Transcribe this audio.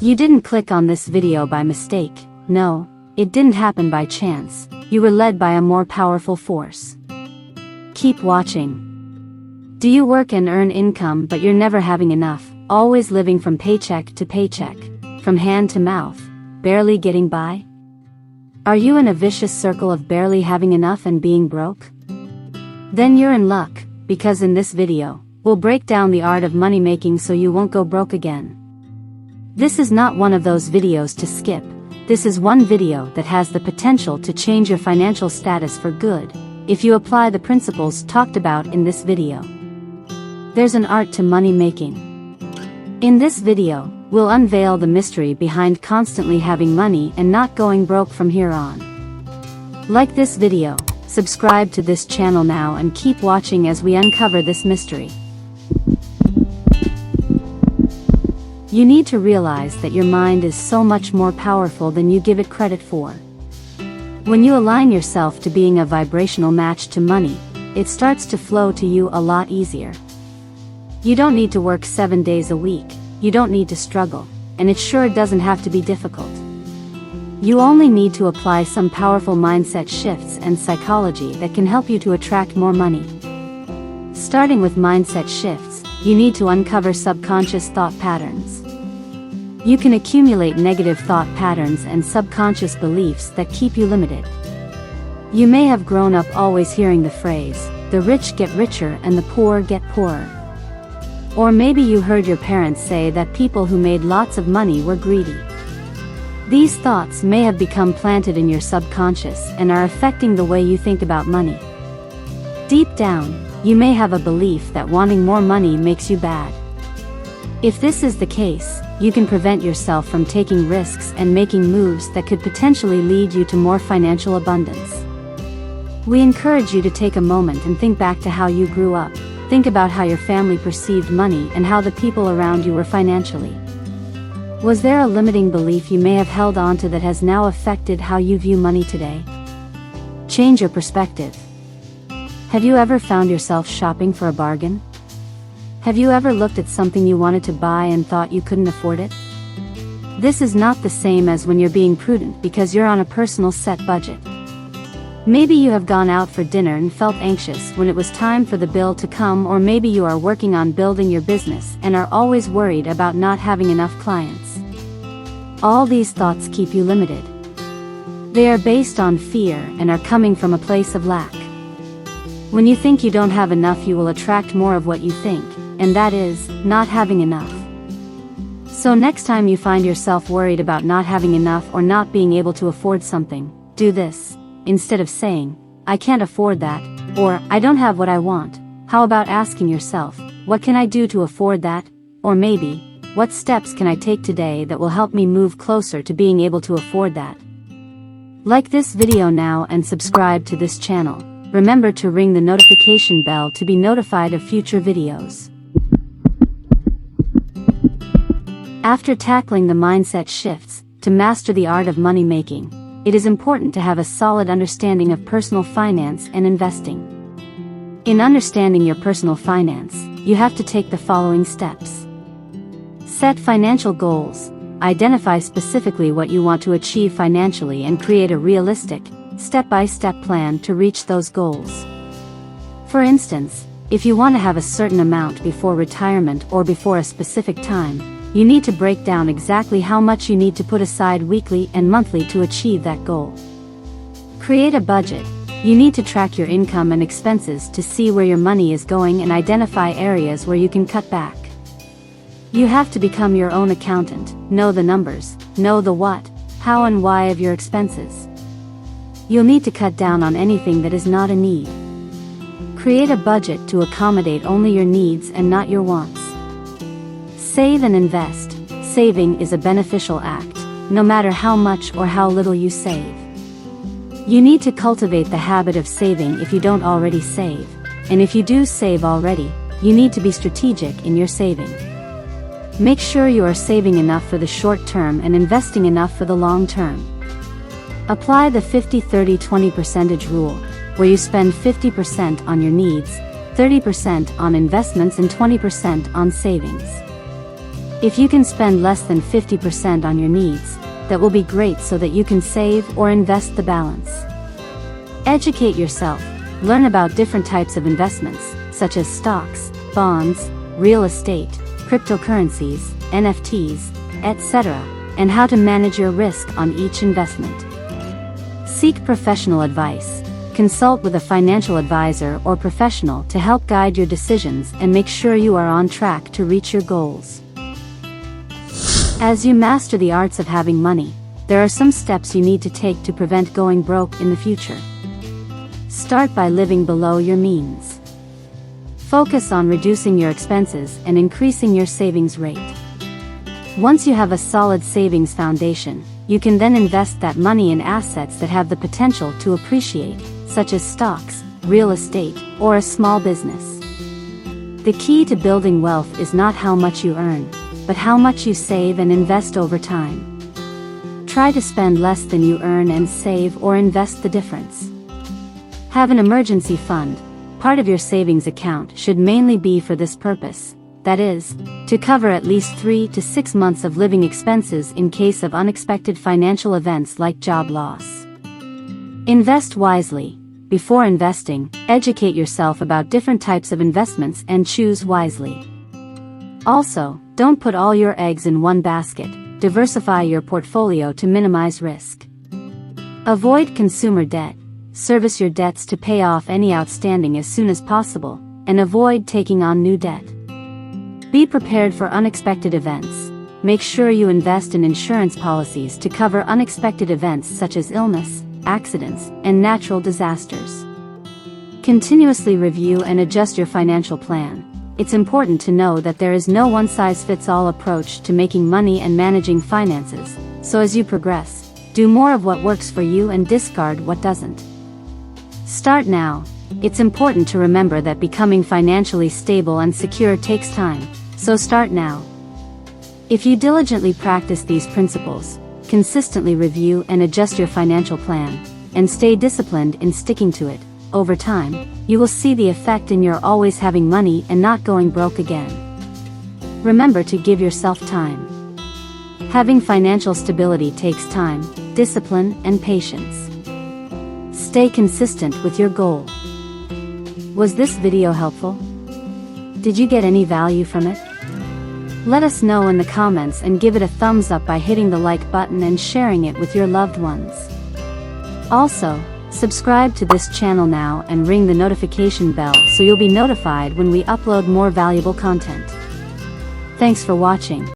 You didn't click on this video by mistake. No, it didn't happen by chance. You were led by a more powerful force. Keep watching. Do you work and earn income but you're never having enough, always living from paycheck to paycheck, from hand to mouth, barely getting by? Are you in a vicious circle of barely having enough and being broke? Then you're in luck, because in this video, we'll break down the art of money making so you won't go broke again. This is not one of those videos to skip. This is one video that has the potential to change your financial status for good, if you apply the principles talked about in this video. There's an art to money making. In this video, we'll unveil the mystery behind constantly having money and not going broke from here on. Like this video, subscribe to this channel now and keep watching as we uncover this mystery. You need to realize that your mind is so much more powerful than you give it credit for. When you align yourself to being a vibrational match to money, it starts to flow to you a lot easier. You don't need to work 7 days a week, you don't need to struggle, and it sure doesn't have to be difficult. You only need to apply some powerful mindset shifts and psychology that can help you to attract more money. Starting with mindset shifts, you need to uncover subconscious thought patterns. You can accumulate negative thought patterns and subconscious beliefs that keep you limited. You may have grown up always hearing the phrase, "The rich get richer and the poor get poorer." Or maybe you heard your parents say that people who made lots of money were greedy. These thoughts may have become planted in your subconscious and are affecting the way you think about money. Deep down, you may have a belief that wanting more money makes you bad. If this is the case, you can prevent yourself from taking risks and making moves that could potentially lead you to more financial abundance. We encourage you to take a moment and think back to how you grew up. Think about how your family perceived money and how the people around you were financially. Was there a limiting belief you may have held on to that has now affected how you view money today? Change your perspective. Have you ever found yourself shopping for a bargain? Have you ever looked at something you wanted to buy and thought you couldn't afford it? This is not the same as when you're being prudent because you're on a personal set budget. Maybe you have gone out for dinner and felt anxious when it was time for the bill to come, or maybe you are working on building your business and are always worried about not having enough clients. All these thoughts keep you limited. They are based on fear and are coming from a place of lack. When you think you don't have enough, you will attract more of what you think, and that is, not having enough. So next time you find yourself worried about not having enough or not being able to afford something, do this. Instead of saying, "I can't afford that," or "I don't have what I want," how about asking yourself, "What can I do to afford that?" Or maybe, "What steps can I take today that will help me move closer to being able to afford that?" Like this video now and subscribe to this channel. Remember to ring the notification bell to be notified of future videos. After tackling the mindset shifts, to master the art of money making, it is important to have a solid understanding of personal finance and investing. In understanding your personal finance, you have to take the following steps. Set financial goals. Identify specifically what you want to achieve financially and create a realistic, step-by-step plan to reach those goals. For instance, if you want to have a certain amount before retirement or before a specific time, you need to break down exactly how much you need to put aside weekly and monthly to achieve that goal. Create a budget. You need to track your income and expenses to see where your money is going and identify areas where you can cut back. You have to become your own accountant, know the numbers, know the what, how and why of your expenses. You'll need to cut down on anything that is not a need. Create a budget to accommodate only your needs and not your wants. Save and invest. Saving is a beneficial act, no matter how much or how little you save. You need to cultivate the habit of saving if you don't already save, and if you do save already, you need to be strategic in your saving. Make sure you are saving enough for the short term and investing enough for the long term. Apply the 50-30-20% rule, where you spend 50% on your needs, 30% on investments and 20% on savings. If you can spend less than 50% on your needs, that will be great so that you can save or invest the balance. Educate yourself, learn about different types of investments, such as stocks, bonds, real estate, cryptocurrencies, NFTs, etc., and how to manage your risk on each investment. Seek professional advice. Consult with a financial advisor or professional to help guide your decisions and make sure you are on track to reach your goals. As you master the arts of having money, there are some steps you need to take to prevent going broke in the future. Start by living below your means. Focus on reducing your expenses and increasing your savings rate. Once you have a solid savings foundation, you can then invest that money in assets that have the potential to appreciate, such as stocks, real estate, or a small business. The key to building wealth is not how much you earn, but how much you save and invest over time. Try to spend less than you earn and save or invest the difference. Have an emergency fund. Part of your savings account should mainly be for this purpose, that is, to cover at least 3 to 6 months of living expenses in case of unexpected financial events like job loss. Invest wisely. Before investing, educate yourself about different types of investments and choose wisely. Also, don't put all your eggs in one basket. Diversify your portfolio to minimize risk. Avoid consumer debt. Service your debts to pay off any outstanding as soon as possible, and avoid taking on new debt. Be prepared for unexpected events. Make sure you invest in insurance policies to cover unexpected events such as illness, accidents, and natural disasters. Continuously review and adjust your financial plan. It's important to know that there is no one-size-fits-all approach to making money and managing finances, so as you progress, do more of what works for you and discard what doesn't. Start now. It's important to remember that becoming financially stable and secure takes time, so start now. If you diligently practice these principles, consistently review and adjust your financial plan, and stay disciplined in sticking to it, over time, you will see the effect in your always having money and not going broke again. Remember to give yourself time. Having financial stability takes time, discipline, and patience. Stay consistent with your goal. Was this video helpful? Did you get any value from it? Let us know in the comments and give it a thumbs up by hitting the like button and sharing it with your loved ones. Also, subscribe to this channel now and ring the notification bell so you'll be notified when we upload more valuable content. Thanks for watching.